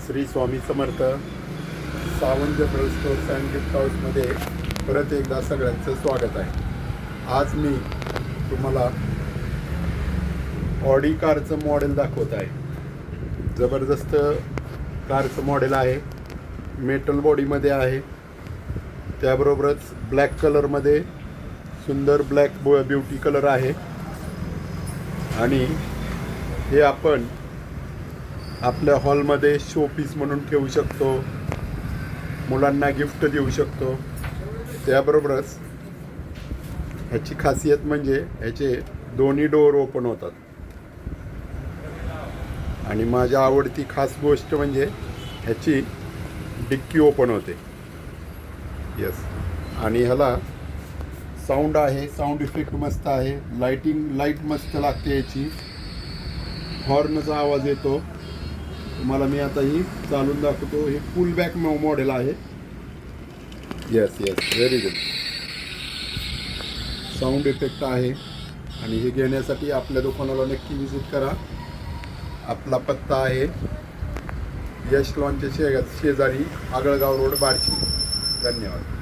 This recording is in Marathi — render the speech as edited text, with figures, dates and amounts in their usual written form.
Shri Swami Samarth. Sawant general stores and gift हाऊसमध्ये परत एकदा सगळ्यांचं स्वागत आहे. आज मी तुम्हाला ऑडी कारचं मॉडेल दाखवत आहे. जबरदस्त कारचं मॉडेल आहे. मेटल बॉडीमध्ये आहे, त्याबरोबरच ब्लॅक कलरमध्ये सुंदर ब्लॅक ब्युटी कलर आहे. आणि हे आपण आपल्या हॉलमध्ये शोपीस म्हणून ठेवू शकतो, मुलांना गिफ्ट देऊ शकतो. त्याबरोबरच ह्याची खासियत म्हणजे ह्याचे दोन्ही डोअर ओपन होतात. आणि माझ्या आवडती खास गोष्ट म्हणजे ह्याची डिक्की ओपन होते. यस. आणि ह्याला साऊंड आहे, साऊंड इफेक्ट मस्त आहे. लाईट मस्त लागते याची. हॉर्नचा आवाज येतो. तुम्हाला मी आता ही चालून दाखवतो. हे फुल बॅक मॉडेल आहे. Yes, very good. Sound effect आहे. आणि हे घेण्यासाठी आपल्या दुकानाला नक्की विजिट करा. आपला पत्ता आहे यश लॉनच्या शेजारी, आगळगाव रोड, बार्शी. धन्यवाद.